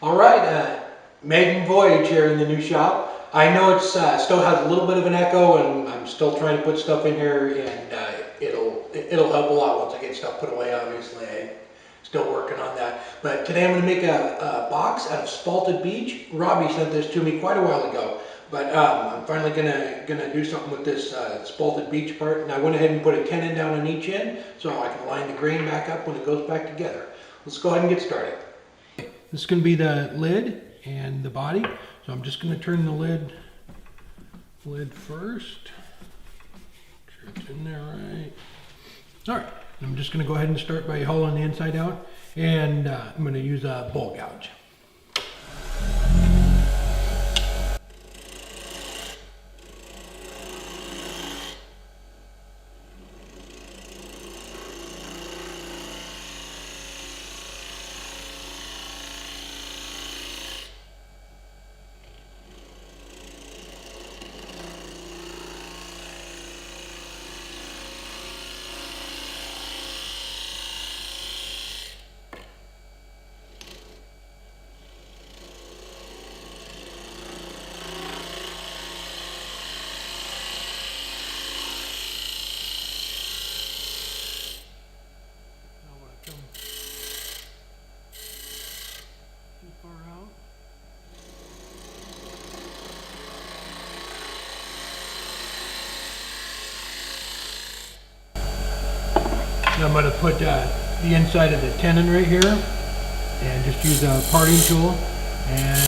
All right, maiden voyage here in the new shop. I know it's still has a little bit of an echo, and I'm still trying to put stuff in here, and it'll help a lot once I get stuff put away. Obviously, I'm still working on that. But today I'm going to make a box out of Spalted Beech. Robbie sent this to me quite a while ago, but I'm finally gonna do something with this Spalted Beech part, and I went ahead and put a tenon down on each end so I can line the grain back up when it goes back together. Let's go ahead and get started. This is going to be the lid and the body. So I'm just going to turn the lid first. Make sure it's in there right. All right. I'm just going to go ahead and start by hauling the inside out. And I'm going to use a bowl gouge. I'm going to put the inside of the tenon right here and just use a parting tool and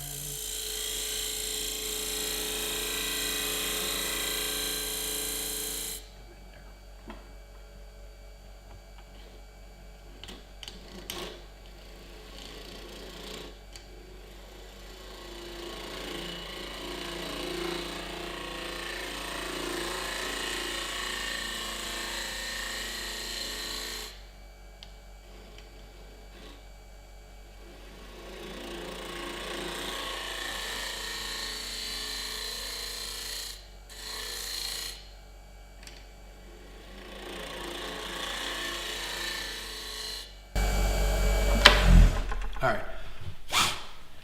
all right,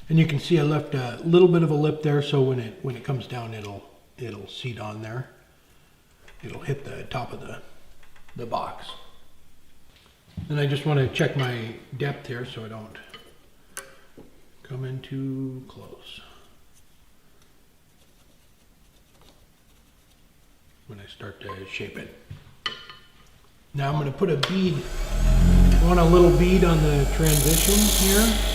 and you can see I left a little bit of a lip there, so when it comes down, it'll seat on there. It'll hit the top of the box. And I just want to check my depth here so I don't come in too close when I start to shape it. Now I'm going to put a bead. I want a little bead on the transition here.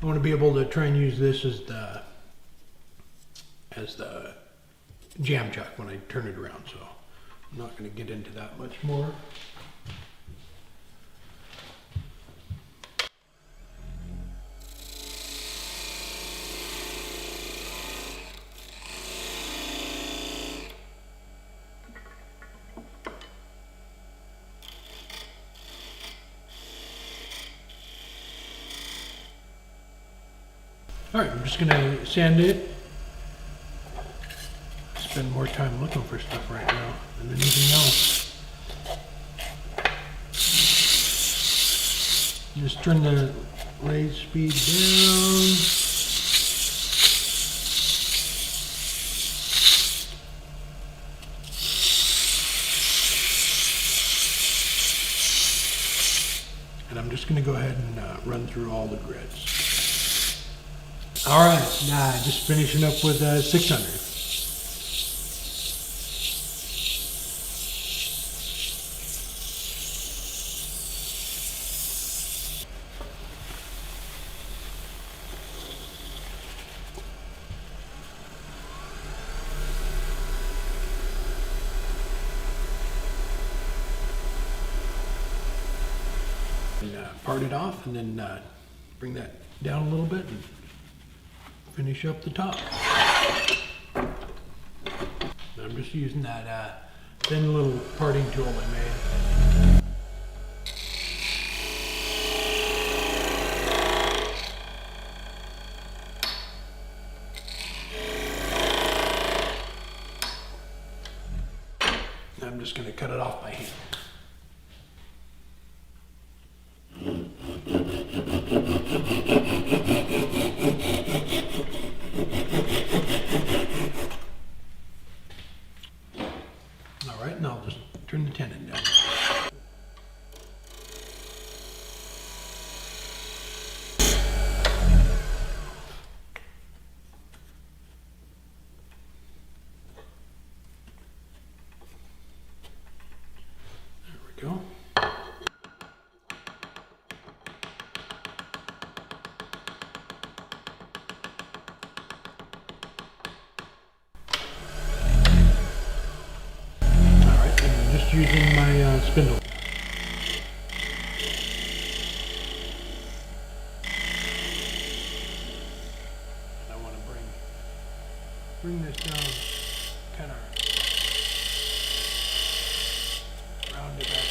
I want to be able to try and use this as the jam chuck when I turn it around, so I'm not going to get into that much more. All right, I'm just going to sand it. Spend more time looking for stuff right now than anything else. Just turn the lathe speed down. And I'm just going to go ahead and run through all the grids. All right, just finishing up with 600. And part it off, and then bring that down a little bit and finish up the top. I'm just using that thin little parting tool I made. I'm just going to cut it off by hand. All right, and I'll just turn the tenon down. There we go. Using my spindle. And I want to bring this down, kind of round it back up.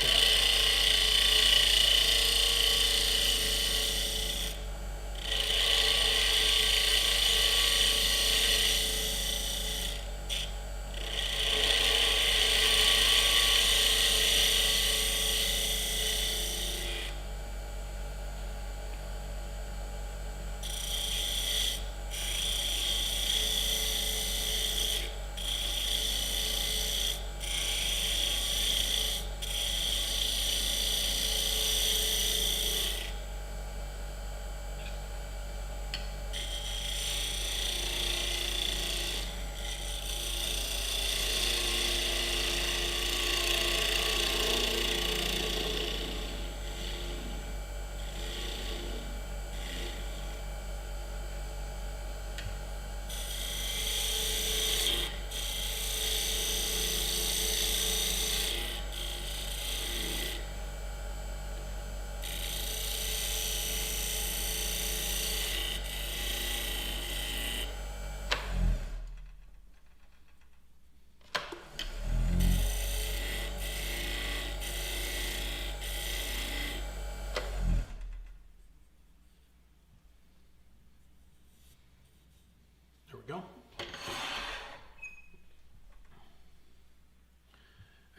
There we go.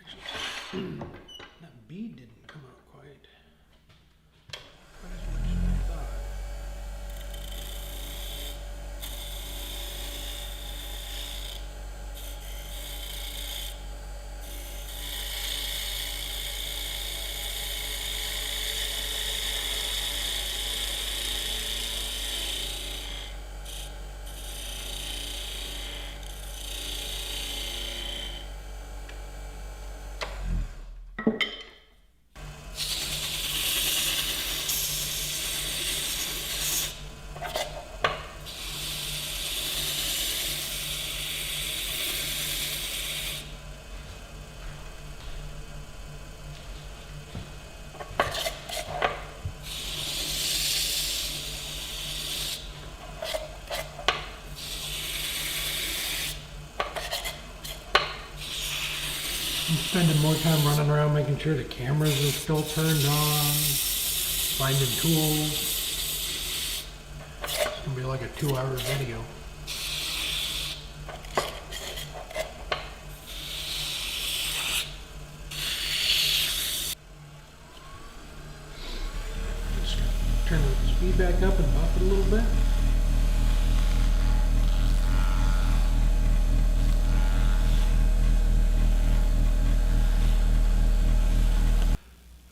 Actually, that bead didn't come out quite as much as I thought. I'm spending more time running around making sure the cameras are still turned on, finding tools. It's gonna be like a 2-hour video. Just turn the speed back up and bump it a little bit.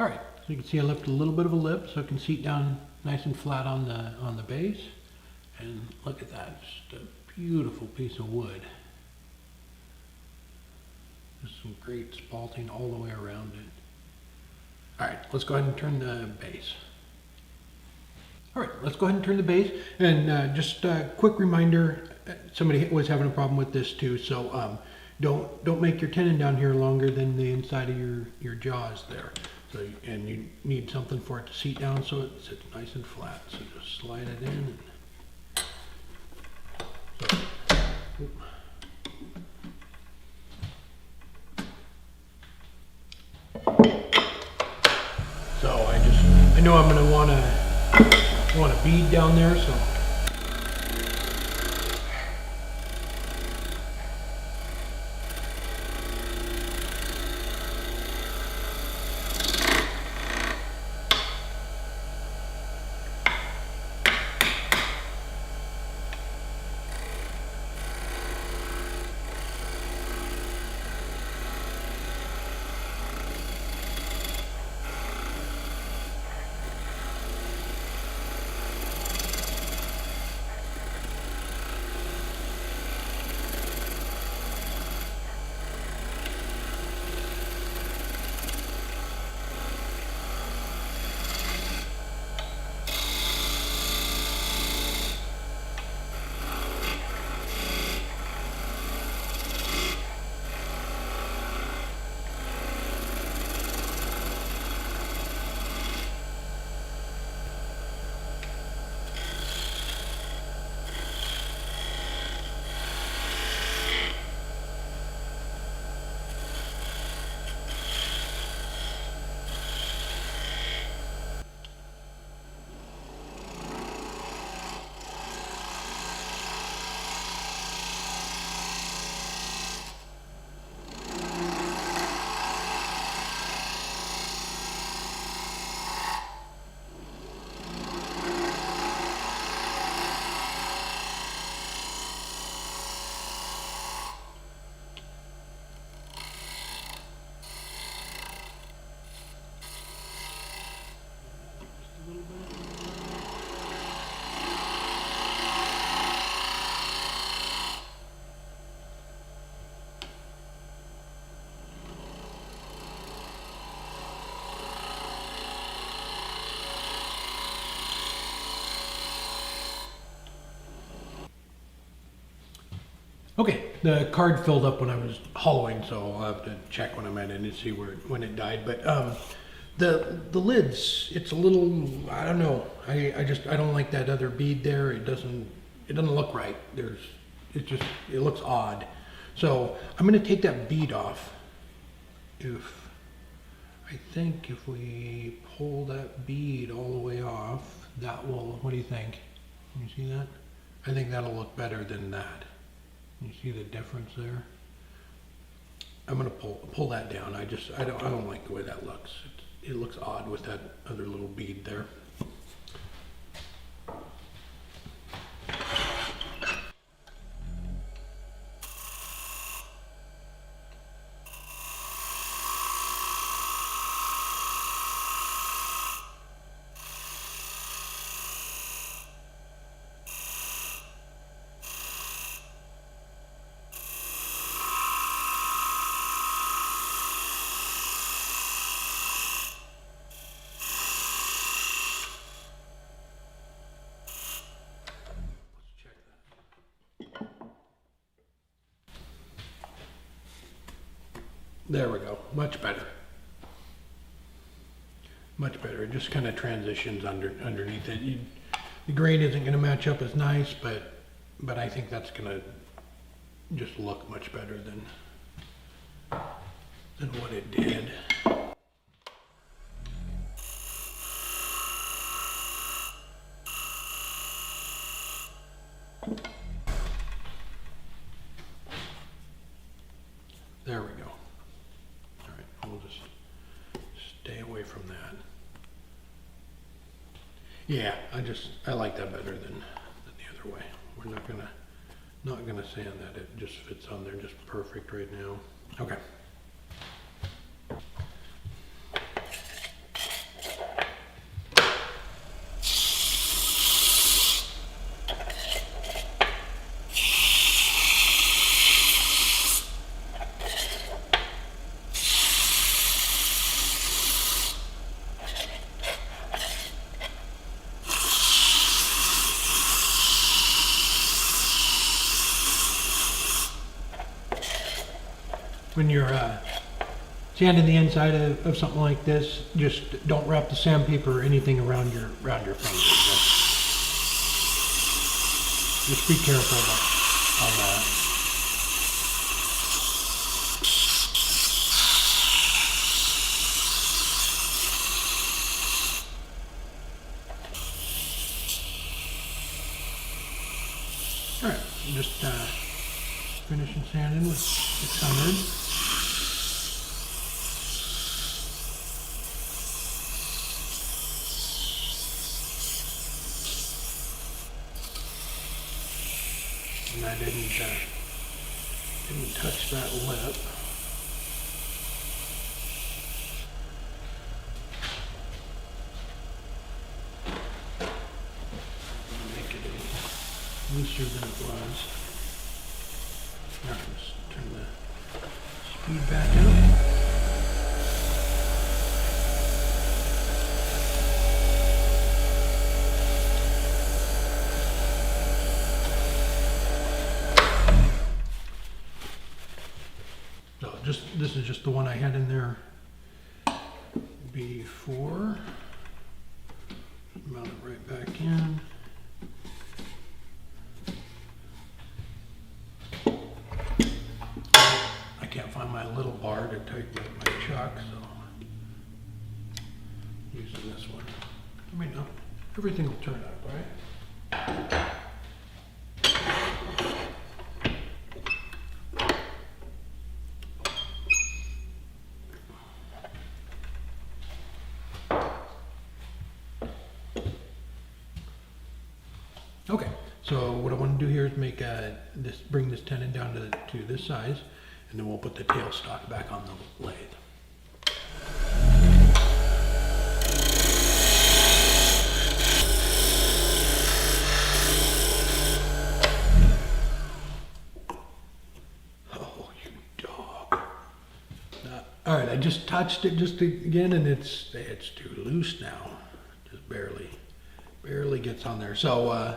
All right, so you can see I left a little bit of a lip so it can seat down nice and flat on the base. And look at that, just a beautiful piece of wood. Just some great spalting all the way around it. All right, let's go ahead and turn the base. All right, let's go ahead and turn the base. And just a quick reminder, somebody was having a problem with this too, so don't make your tenon down here longer than the inside of your jaws there. So, and you need something for it to seat down so it sits nice and flat. So just slide it in. And, so I know I'm gonna want a bead down there, so. Okay, the card filled up when I was hollowing, so I'll have to check when I'm at it and see when it died. But the lids, it's a little, I don't know. I don't like that other bead there. It doesn't look right. It looks odd. So I'm gonna take that bead off. I think if we pull that bead all the way off, that will, what do you think? Can you see that? I think that'll look better than that. You see the difference there? I'm gonna pull that down. I don't like the way that looks. It looks odd with that other little bead there. There we go, much better. Much better, it just kind of transitions underneath it. The grain isn't gonna match up as nice, but I think that's gonna just look much better than what it did. There we go. All right, we'll just stay away from that. Yeah, I like that better than the other way. We're not gonna sand that. It just fits on there just perfect right now. Okay. when you're sanding the inside of something like this, just don't wrap the sandpaper or anything around your fingers. Just be careful on that. All right, just finishing sanding with 600. And I didn't touch that lip. Make it looser than it was. All right, let's turn the speed back up. So this is just the one I had in there before. Mount it right back in. I can't find my little bar to tighten up my chuck, so using this one. I mean, no, everything will turn up, right? Okay, so what I want to do here is make bring this tenon down to this size, and then we'll put the tailstock back on the lathe. Oh, you dog! All right, I just touched it just again, and it's too loose now. Just barely gets on there. So.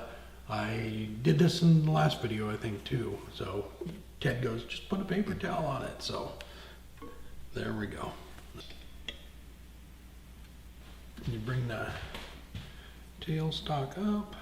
I did this in the last video, I think, too. So Ted goes, just put a paper towel on it. So there we go. You bring the tailstock up.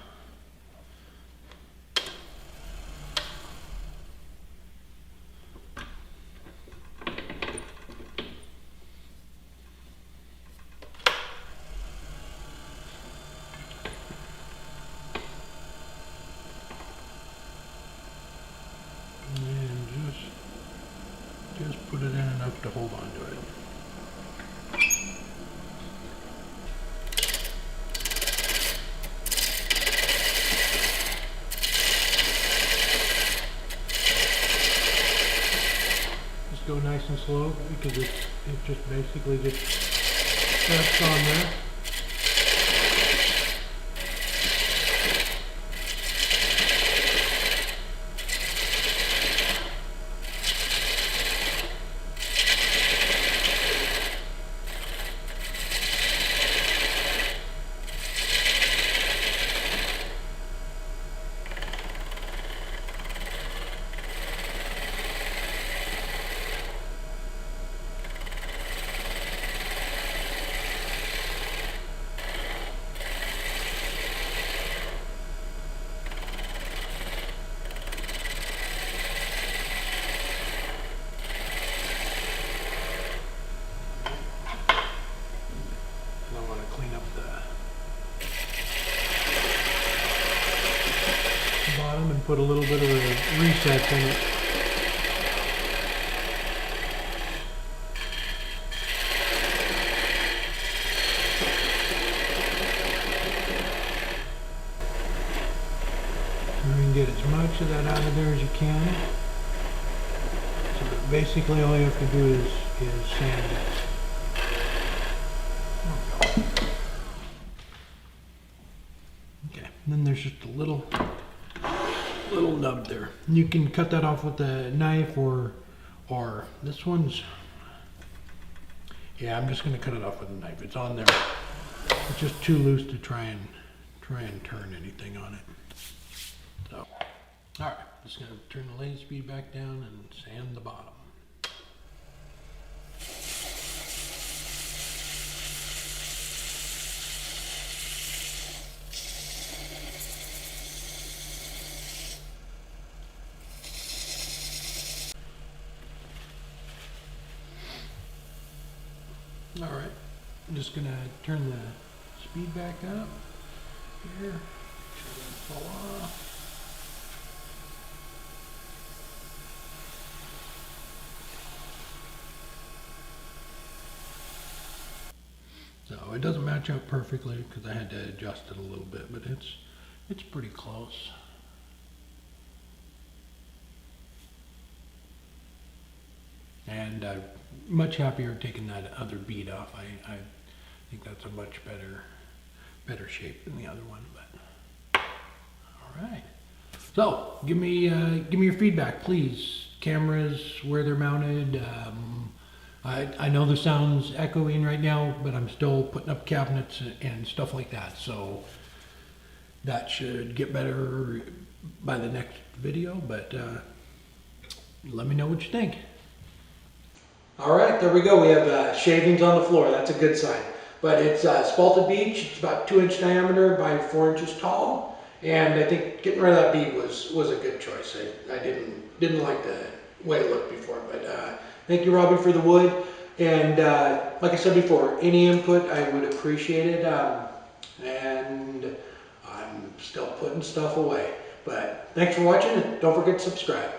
Just put it in enough to hold on to it. Just go nice and slow because it just basically just rests on there. And put a little bit of a reset in it. You can get as much of that out of there as you can. So basically all you have to do is sand it. Okay, and then there's just a little nub there. You can cut that off with a knife or this one's, yeah, I'm just going to cut it off with a knife. It's on there. It's just too loose to try and turn anything on it. So, all right, just going to turn the lathe speed back down and sand the bottom. All right, I'm just gonna turn the speed back up here. Make sure it doesn't fall off. So it doesn't match up perfectly because I had to adjust it a little bit, but it's pretty close. And I'm much happier taking that other bead off. I think that's a much better shape than the other one. But all right. So give me your feedback, please. Cameras, where they're mounted. I know the sound's echoing right now, but I'm still putting up cabinets and stuff like that. So that should get better by the next video. But let me know what you think. All right, there we go. We have shavings on the floor. That's a good sign. But it's spalted beech. It's about 2-inch diameter by 4 inches tall. And I think getting rid of that bead was a good choice. I didn't like the way it looked before. But thank you, Robbie, for the wood. And like I said before, any input I would appreciate it. And I'm still putting stuff away. But thanks for watching, and don't forget to subscribe.